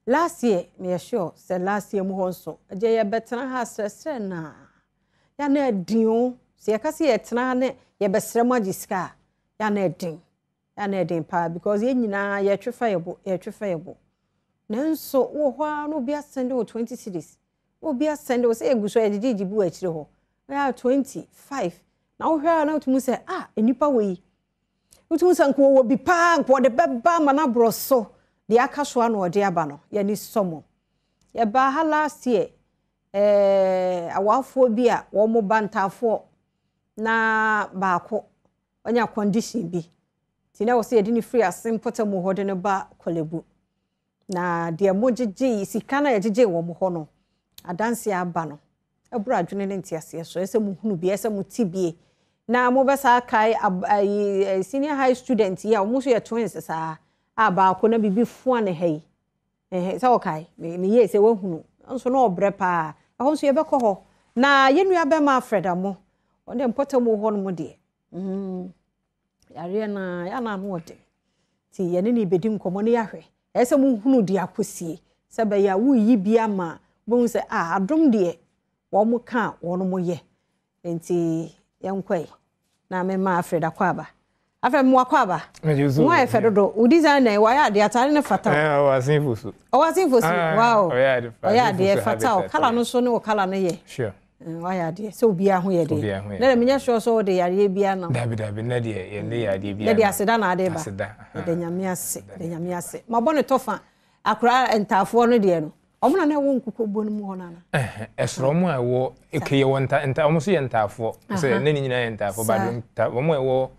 Last year, me sure, said last year mu honso. Je ye betena ha sresre na. Ya na edin se ya kase ye tena ne ye besre mo agiska. Ya na edin. Ya na edin pa because ye nyina ye twefa yebo. Nanso wo ho no bia send o 20 cities. Wo bia send o say eguso ye gigibu akire ho. Ya 25. Na wo hwa na otumu say enipa we. Otumu san ko wo bi pa nko de beba mana broso. The akaswa no ode aba no ye ni somo ye ba ha last year awafo bi a wo mo bantafo na baako onya condition bi ti na wo se ye ni free asimpota mo hode ne ba kolebu na de mo gege sika na ye gege wo mo ho no adanse aba no ebura adwene ne ntiase so ese mu hunu bi ese mu tibie na mo besa kai senior high student ya mo so ye twins sa aba ko na bibi fu ne hai sa okay me ye se wo hunu nso na obre pa ho nso ye beko ho na ye nua be ma Freda mo onde mpota mo ho no mo de yare na ya na no ode ti ye ne ni bedi nkomo ne yahwe ese mo hunu de akosie se be ya wo yi bia ma bo se adom de wo mo ka wo no mo ye enti ye nkwai na me ma Freda kwaba After Mwakaba, why Fedodo, who designer, why are the Italian fatal? I was in Fusu. Oh, I think for wow. Oh, yeah, dear fatal. Calano so no calano. Sure. Why are they so be a who ye dear? Let me just show the Arabian. David, Nadia, and the idea. Nadia Sedana Deba. The Yamiase. My bonnet toffa. I cry and Tafone dear. Omna na won kuko bonu mu hona na esromo a wo ekeye wonta enta omuso ye ntafo se nani nyina ye ntafo badum ta wo mo ewo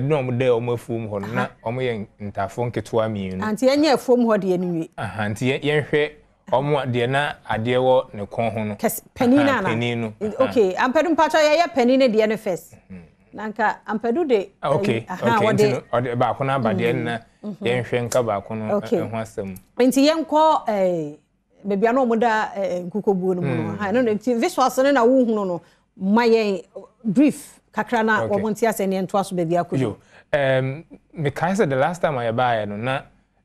no mo de o mo afum ho na o mo ye ntafo nketoa mienu anti enye afum ho de enwi anti ye hwe o mo de na ade wo ne kon ho no penina na okay ampedum pacho ye penina de ne first nanka ampedu de okay ode ba ko na ba de na ye hwe nka ba ko no ho asem anti ye nko baby ano moda nkukobuo no no ha no visuals no na wo hunu no mayen brief kakra na wo honti asene nto aso baby akojo me kai say the last time I buy no na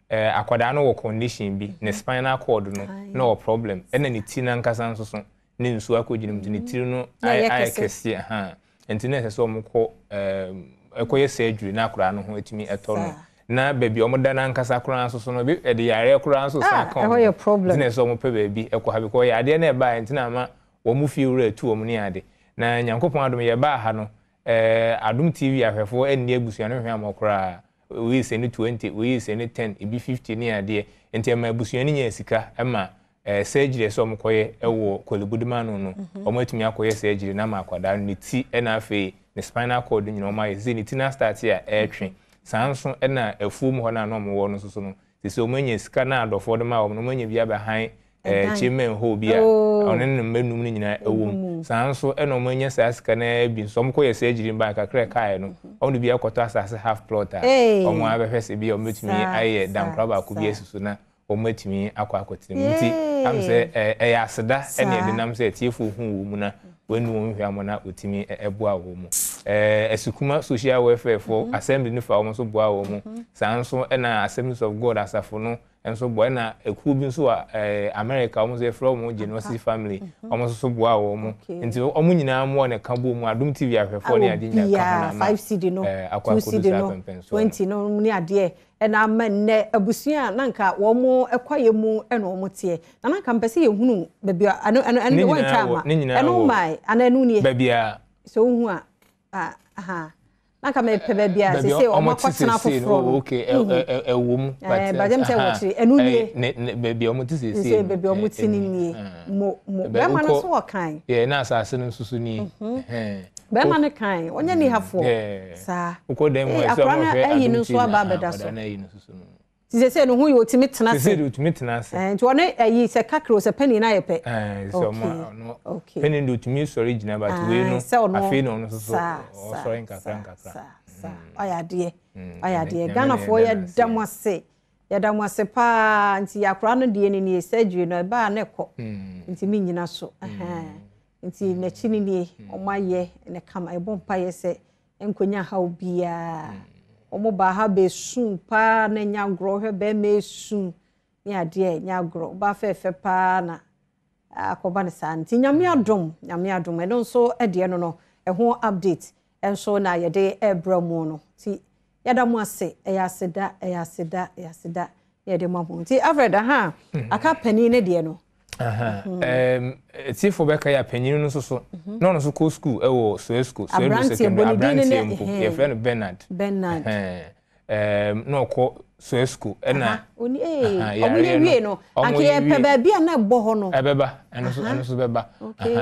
akwada no wo condition bi ne spinal cord no problem ena ne ti na nkasa nso so ne nsu akoginim ne ti no ai kese ha entine so mo ko ekoye surgery na akura no ho etimi eto no na baby omoda na nkasa kura nso so no bi e de yare kura nso sa kan ho your problem tina so mo pe baby ekwo ha bi ko ya de na e ba ntina ma wo mu fi wura tu wo mu ne ade na nyankopon adom ye ba ha no Adom TV ahwefo enni abusuan no hwe amokora we say ni 20 we say ni 10 e bi 50 ne ade enti ma abusuan nya sika ema surgery so mokoye ewo kolibudima no no omo atumi akoye surgery na ma akwada no ti na afi ne spinal cord nyina omo aye ni ti na start ya etwe sanso na afum ho na no mo wo no so no se omanya sika na adofo de ma wo no omanya bia ba han chimen ho bia ono ne menum ni nyina ewum sanso na omanya sa sika na bi so mko ye surgery ba kakra kai no ono bia koto asase half plot omo abehwese bia ometumi aye dankra ba ko bia susu na ometumi akotire nti am se ya aseda na de nam se tiefo hu wo mu na wenu won hwa mo na otimi eboa wo mu esukuma social welfare for assembly ni fa wo so boa wo mu sanso na Assemblies of God asafo no enso boa na ekuo bi nso America wo so from Genesis family wo so boa wo mu nti wo nyina mo ne ka bo mu Adom TV ahwefo ne ade nya ka na 5 CD no 2 CD no 20 no ni ade na amenne abusuan nanka wo mo ekwaye mu na wo mo tie na nanka mpese ye hunu baby ano won chama eno mai ananu nie baby a so hu a aha nanka me pe baby a se o mo kwatena foforo okay ewum but badem se wo chiri enu nie baby o mo ti se baby o mo ti ni nie mo be ma no so wakan ye na asase no susu ni be ma ne kan onye ni hafo sa uko dem wo so mo hwe ayi no so aba beda so ti se no hu yo timi tena se se timi tena se nti one ayi se kakro se penny na yepe so no penny do timi sorry gina but we no afi no so sorry nkakra aya de Ghana for ya damwase pa nti yakra no de ni surgery no ba na ekọ nti mi nyina so nti na chini ni omaye ne kama ebompa yese enkonya ha obia omo ba ha be sun pa na nya gro hwe be me sun ni ade nya gro ba fe pa na akoba ne sa nti nyame adom e no so ade no ho update enso na ye de ebra mu no ti yada mu ase ya aseda ye de mamu nti Alfred ha aka pani ne de no ti fo be ka ya pani no so no so ko school e wo so school so Abrantie ye friend Bernard no ko so school e na oni omunye wie no ake ye pe ba bia na bo ho no ebeba eno so beba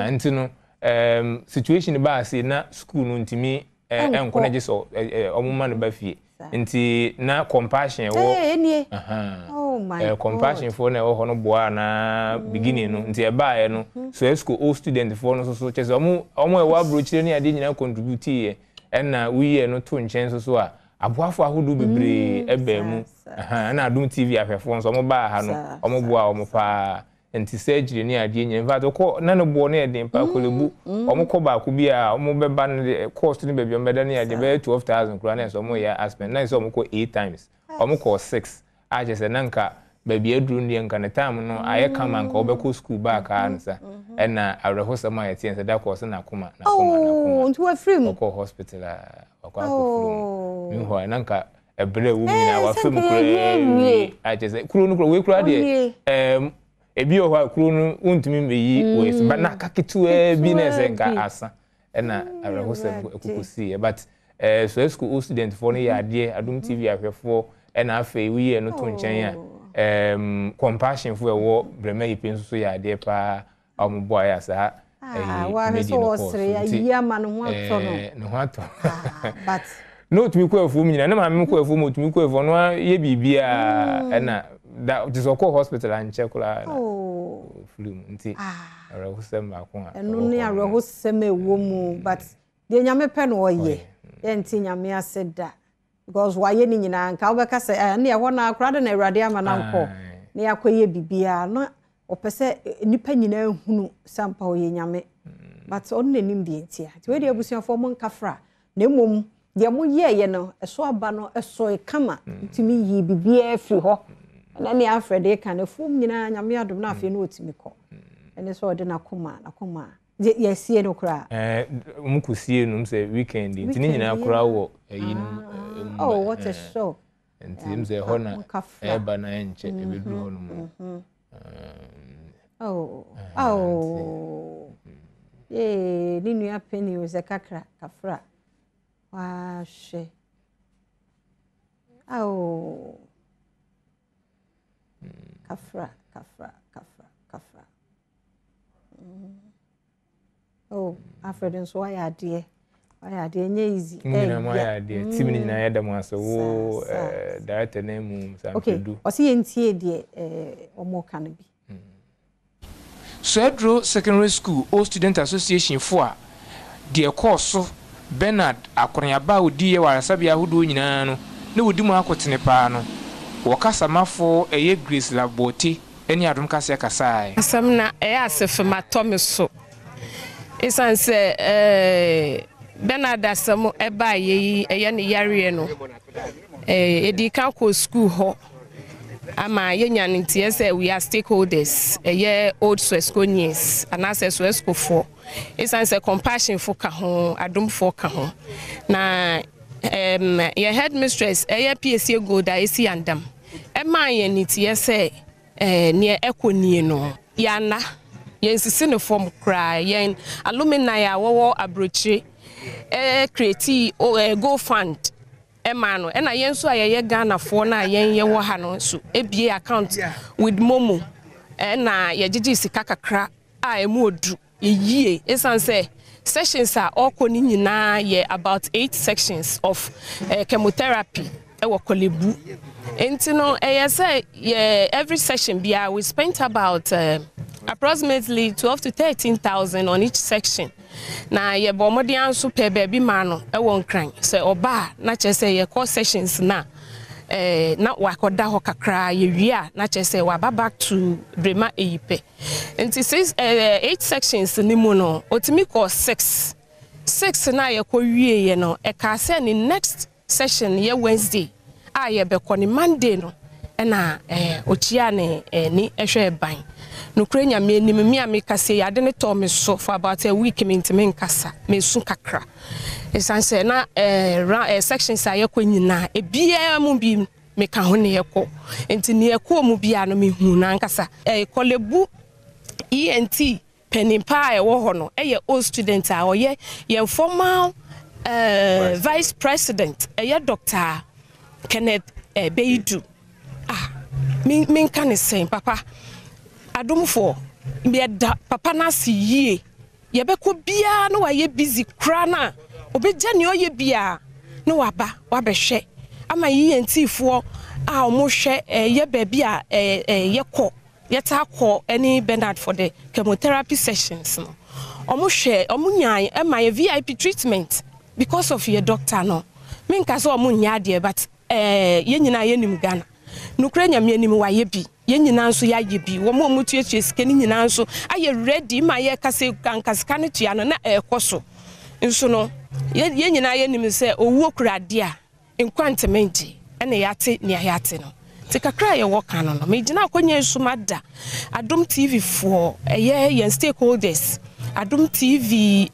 nti no situation ba ase na school no ntimi enko na je so omuma no ba fie nti na compassion wo oh my compassion for na wo no boa na beginning no nti e ba no so school all student for no so chese omo e wa brochire ni ade nyina contribute ye na we no to nchen so a aboafo ahodo bebre eba mu na Adom TV afefo nso omo ba ha no omo boa omo pa nti surgery ni ade nyina infact ko na no bo na eden pa kolebu omo ko ba ko bia omo beba no cost ni bebi omo beda ni ade be 12,000 kura na so omo ya aspend na so omo ko 8 times omo ko 6 a je se nanka bebi eduru ni nka na time no aye kama nka obeko school back ansa na arehosama ya tie se da course na kuma nti wa free mu ko hospital akwa free mu ho nanka ebre wo mina wa free mu kure a je se kuro no kuro we kura de ebi o ha kuro no untumi meyi we but na kaketu bi na se nka asa na arehosam ekukusi but so school student for no ya ade Adom TV ahwefo na afa we no to nchen ya compassion for wo brema yipe so ya de pa ombo ya sa wa so osre ya ma no ho ato no ho ato but no tumi ko afu nyina na ma me ko afu mo tumi ko afu no ye bibia na da just ko hospital an chekula na flu nti arehusem ba ko a enu ne arehusem ewo mu but de nyame pe no oye ye nti nyame aseda because why ni nyina nka obeka se na ye ho na akra de na awurade ama na nko na yakoye bibia no opese nipa nyina hunu sampa oye nyame but on nanim de ntia ti we de abusuafo mo nkafra na emom de mo ye no eso aba no eso e kama ntimi yi bibia afri ho na ne Alfred e kan afum nyina nyame Adom na afi no otimi ko ene so de na koma ye sie no kra mukusie no mse weekend ntini nyina kra wo yi no oh what a show nti mse ho na eba na enche ebedu ho no ni nua penny o ze kakra kafra wa she kafra Alfred nso wa ya ade nye easy mo ya ade team ni nyina ya da mo aso wo director na mu sampedu osi yentie de omo kan bi Sedro Secondary School All Student Association for de course Bernard akoranyaba odi ye warasabia hudu nyina no ne wodi mu akotene pa no wakasa mafo eye Grace Laboti eni Adom kase kasai asam na asefema tomeso isanse Bernard asam eba ye eye ne yare no edika ko school ho ama yenya ntie say we are stakeholders old Swesconians and as Swesco for isanse compassion for ka ho Adom for ka ho na your headmistress PSA go da esi andam ema ye ntie say near ekoni no yana yen sisi ne form cry yen alumni a wo abrochi create go fund emano ena yen so ayeye Ghana for na yen ye wo ha no so ebie account with Momo na ye gigi sika kakra a emu odu yie esanse sessions are all koni nyina ye about 8 sections of chemotherapy e wo kolebu entino say every session bia we spent about approximately 12 to 13,000 on each section na ye bomodi anso pe baby mano e won kran se oba na chese ye course sessions na wakoda ho kakra ye wia na chese wa back to Brema Eyipe nti 8 sections ni mu no otimi course 6 na ye ko wie ye no e ka se ni next session ye Wednesday a ye be ko ni Monday no na ochia ne ni ehwe ban no kure nya me ni me ameka se ya de ne to me so for about a week me ntime nkasa me su kakra esanse na sections ayekọ nyina ebia mu bi me ka ho ne yekọ enti ne yekọ mu bia no me hu na nkasa kolebu ENT penimpa wo ho no old student a oye ye formal vice president Dr. Kenneth Beidu min kan sen papa Adom for me da papa na si yie ye be ko bia no wa ye busy kra na obeja ne oye bia no wa ba wa be hwe ama yi entifo a omo hwe ye ba bia ye ko ye ta ko any Bernard for the chemotherapy sessions no omo hwe omo nyan e ma ye VIP treatment because of your doctor no min ka so omo nya de but ye nyina ye nim Ghana nukre nya me nim wa ye bi ye nyina nso ya ye bi wo mo mutuetue sike ni nyina nso aye ready ma ye kase kankasika ne tua no na ekoso nso no ye nyina ye nim se owu kurade a enkwantementi ene yate ne yate no te kakra ye wo kan no me gina akonya esumada Adom TV for ye stakeholders Adom TV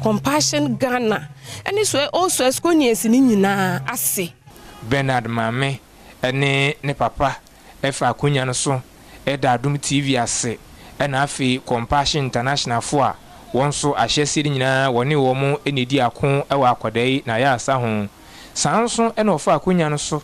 Compassion Ghana ene so also esconies ni nyina ase Bernard Mame ene ne papa efa akonya no so da Adom TV ase ena afi Compassion International for a wonso ahyesi nyina woni wo mo enedi akon ewa akwadai na ya asa ho sanso ena ofa akonya no so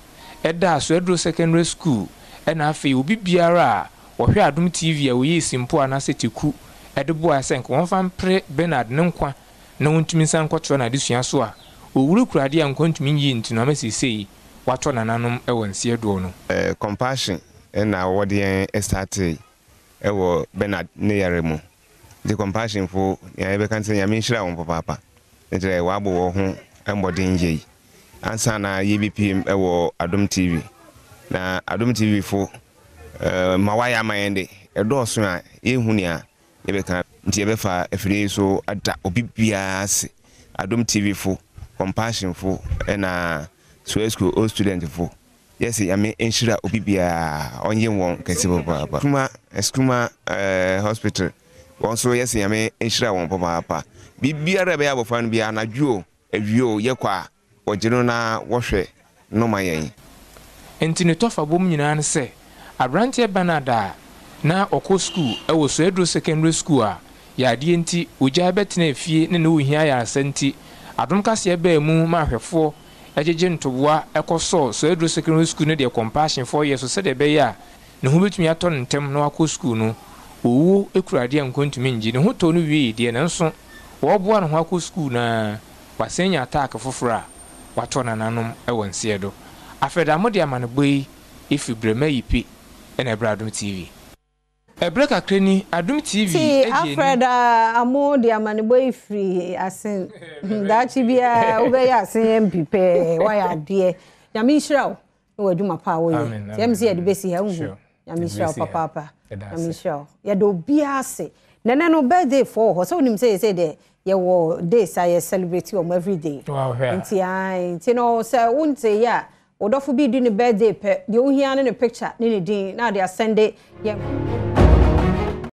da so Edro Secondary School ena afi obi biara wohwe Adom TV a woyi simpo anase teku edebo asenk wonfa mpre Bernard ne nkwa na wontumi san kwotro na desua so a owuru kurade a nkontumi yi ntino amesisei wato nananom ewo nsie do no Compassion na wode start ewo Bernard ne yare mu the Compassion for ya be kan se ya menhira won papa ntere wa bo wo ho embodin yi ansa na YBPM ewo Adom TV na Adom TV for mawaya mayende edoso a ehuni a ye be kan ntie be fa afiri so ada obibia ase Adom TV for Compassion for na school old student for yes I mean enshira obibia onye won kese papa skuma hospital also yes I mean enshira won papa bibiara be abofan bia anadwo awio yekwa ojino na wohwe no mayen enti ne tofa bom nyina ne se abrante Banada na okọ school ewo so Edro Secondary School a ya de enti oja betena efie ne no ohia ya asanti Adom kase ba mu ma hwefo ejeje ntoboa ekoso so Edro Secondary School ne de Compassion 4 years so de be ya ne hu betumi ato ntem na akọ school no owu ekurade ankontumi ngi ne hu to no wie de ne nso wo boa ne ho akọ school na wasenya attack fofora wato nananom ewo nsie do afeda mo de amane boyi ifi brema yipi ena Adom TV Ebreka kreni Adom TV eje afeda amo de amane boyi free asin dachi bia obe ya asin mpipe wa ya de nyame nhirawo no aduma pa wo ye yemse ye de besi ha hu nyame nhirawo papa nyame nhirawo ye do bia ase nene no birthday for ho so nim say de ye wo days I celebrate you every day nti no say wonte ya odofo bi di ne birthday pe de ohia ne picture ne din na de send ye